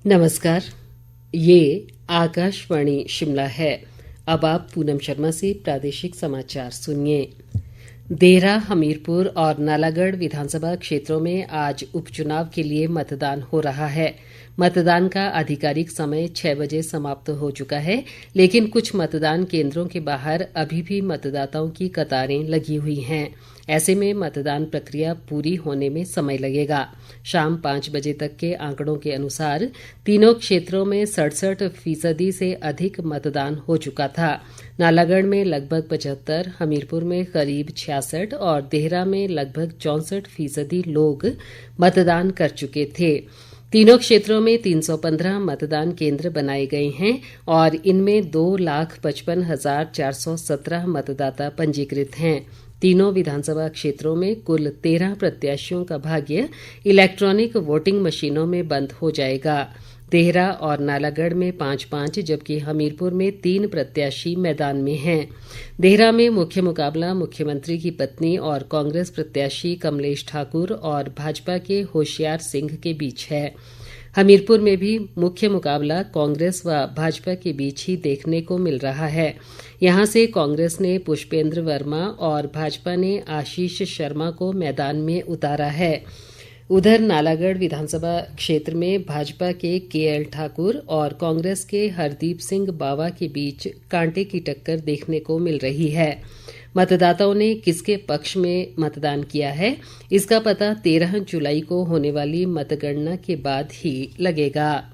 नमस्कार। ये आकाशवाणी शिमला है। अब आप पूनम शर्मा से प्रादेशिक समाचार सुनिए। देहरा, हमीरपुर और नालागढ़ विधानसभा क्षेत्रों में आज उपचुनाव के लिए मतदान हो रहा है। मतदान का आधिकारिक समय 6 बजे समाप्त हो चुका है, लेकिन कुछ मतदान केंद्रों के बाहर अभी भी मतदाताओं की कतारें लगी हुई हैं। ऐसे में मतदान प्रक्रिया पूरी होने में समय लगेगा। शाम 5 बजे तक के आंकड़ों के अनुसार तीनों क्षेत्रों में 67% से अधिक मतदान हो चुका था। नालागढ़ में लगभग 75, हमीरपुर में करीब 66 और देहरा में लगभग 64% लोग मतदान कर चुके थे। तीनों क्षेत्रों में 315 मतदान केंद्र बनाए गए हैं और इनमें 2,55,417 मतदाता पंजीकृत हैं। तीनों विधानसभा क्षेत्रों में कुल 13 प्रत्याशियों का भाग्य इलेक्ट्रॉनिक वोटिंग मशीनों में बंद हो जाएगा। देहरा और नालागढ़ में 5-5 जबकि हमीरपुर में 3 प्रत्याशी मैदान में हैं। देहरा में मुख्य मुकाबला मुख्यमंत्री की पत्नी और कांग्रेस प्रत्याशी कमलेश ठाकुर और भाजपा के होशियार सिंह के बीच है। हमीरपुर में भी मुख्य मुकाबला कांग्रेस व भाजपा के बीच ही देखने को मिल रहा है। यहां से कांग्रेस ने पुष्पेंद्र वर्मा और भाजपा ने आशीष शर्मा को मैदान में उतारा है। उधर नालागढ़ विधानसभा क्षेत्र में भाजपा के केएल ठाकुर और कांग्रेस के हरदीप सिंह बावा के बीच कांटे की टक्कर देखने को मिल रही है। मतदाताओं ने किसके पक्ष में मतदान किया है, इसका पता 13 जुलाई को होने वाली मतगणना के बाद ही लगेगा।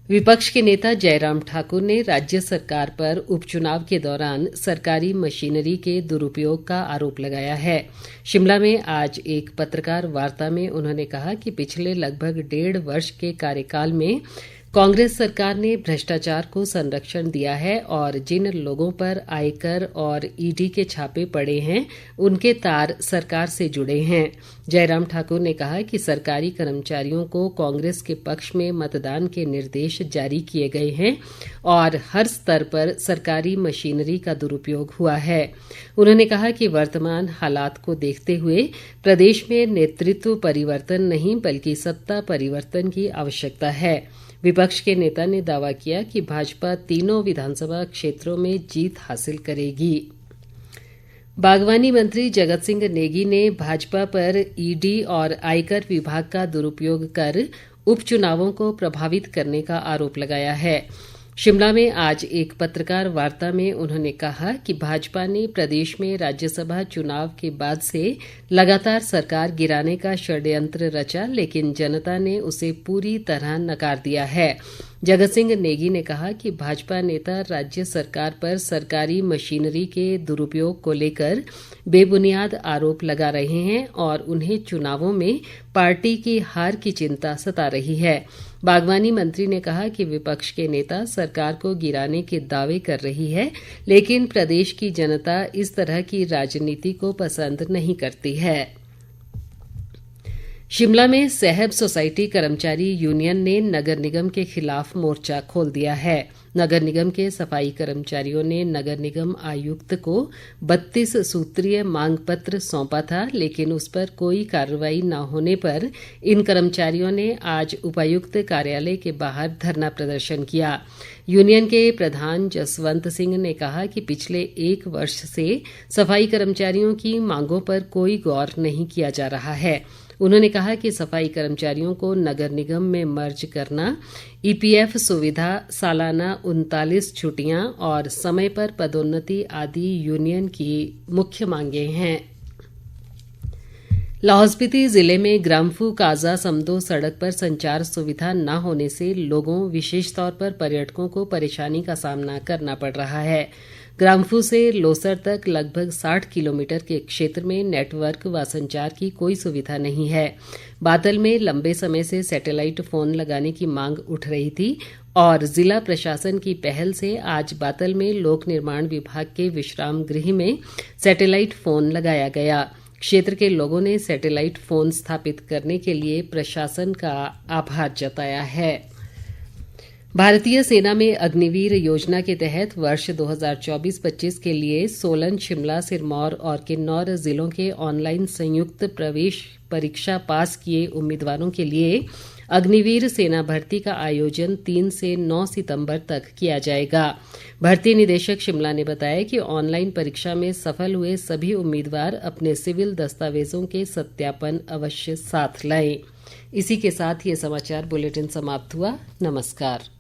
विपक्ष के नेता जयराम ठाकुर ने राज्य सरकार पर उपचुनाव के दौरान सरकारी मशीनरी के दुरुपयोग का आरोप लगाया है। शिमला में आज एक पत्रकार वार्ता में उन्होंने कहा कि पिछले लगभग 1.5 वर्ष के कार्यकाल में कांग्रेस सरकार ने भ्रष्टाचार को संरक्षण दिया है और जिन लोगों पर आयकर और ईडी के छापे पड़े हैं उनके तार सरकार से जुड़े हैं। जयराम ठाकुर ने कहा कि सरकारी कर्मचारियों को कांग्रेस के पक्ष में मतदान के निर्देश जारी किए गए हैं और हर स्तर पर सरकारी मशीनरी का दुरुपयोग हुआ है। उन्होंने कहा कि वर्तमान हालात को देखते हुए प्रदेश में नेतृत्व परिवर्तन नहीं बल्कि सत्ता परिवर्तन की आवश्यकता है। विपक्ष के नेता ने दावा किया कि भाजपा तीनों विधानसभा क्षेत्रों में जीत हासिल करेगी। बागवानी मंत्री जगत सिंह नेगी ने भाजपा पर ईडी और आयकर विभाग का दुरुपयोग कर उपचुनावों को प्रभावित करने का आरोप लगाया है। शिमला में आज एक पत्रकार वार्ता में उन्होंने कहा कि भाजपा ने प्रदेश में राज्यसभा चुनाव के बाद से लगातार सरकार गिराने का षड्यंत्र रचा, लेकिन जनता ने उसे पूरी तरह नकार दिया है। जगत सिंह नेगी ने कहा कि भाजपा नेता राज्य सरकार पर सरकारी मशीनरी के दुरुपयोग को लेकर बेबुनियाद आरोप लगा रहे हैं और उन्हें चुनावों में पार्टी की हार की चिंता सता रही है। बागवानी मंत्री ने कहा कि विपक्ष के नेता सरकार को गिराने के दावे कर रही है, लेकिन प्रदेश की जनता इस तरह की राजनीति को पसंद नहीं करती है। शिमला में सहब सोसाइटी कर्मचारी यूनियन ने नगर निगम के खिलाफ मोर्चा खोल दिया है। नगर निगम के सफाई कर्मचारियों ने नगर निगम आयुक्त को 32 सूत्रीय मांग पत्र सौंपा था, लेकिन उस पर कोई कार्रवाई न होने पर इन कर्मचारियों ने आज उपायुक्त कार्यालय के बाहर धरना प्रदर्शन किया। यूनियन के प्रधान जसवंत सिंह ने कहा कि पिछले 1 वर्ष से सफाई कर्मचारियों की मांगों पर कोई गौर नहीं किया जा रहा है। उन्होंने कहा कि सफाई कर्मचारियों को नगर निगम में मर्ज करना, ईपीएफ सुविधा, सालाना 39 छुट्टियां और समय पर पदोन्नति आदि यूनियन की मुख्य मांगें हैं। लाहौल स्पीति जिले में ग्राम्फू काजा समदो सड़क पर संचार सुविधा न होने से लोगों, विशेष तौर पर पर्यटकों को परेशानी का सामना करना पड़ रहा है। ग्राम्फू से लोसर तक लगभग 60 किलोमीटर के क्षेत्र में नेटवर्क व संचार की कोई सुविधा नहीं है। बादल में लंबे समय से सैटेलाइट फोन लगाने की मांग उठ रही थी और जिला प्रशासन की पहल से आज बादल में लोक निर्माण विभाग के विश्राम गृह में सैटेलाइट फोन लगाया गया। क्षेत्र के लोगों ने सैटेलाइट फोन स्थापित करने के लिए प्रशासन का आभार जताया है। भारतीय सेना में अग्निवीर योजना के तहत वर्ष 2024-25 के लिए सोलन, शिमला, सिरमौर और किन्नौर जिलों के ऑनलाइन संयुक्त प्रवेश परीक्षा पास किए उम्मीदवारों के लिए अग्निवीर सेना भर्ती का आयोजन 3 से 9 सितंबर तक किया जाएगा। भर्ती निदेशक शिमला ने बताया कि ऑनलाइन परीक्षा में सफल हुए सभी उम्मीदवार अपने सिविल दस्तावेजों के सत्यापन अवश्य साथ लाएं। इसी के साथ ये समाचार बुलेटिन समाप्त हुआ। नमस्कार।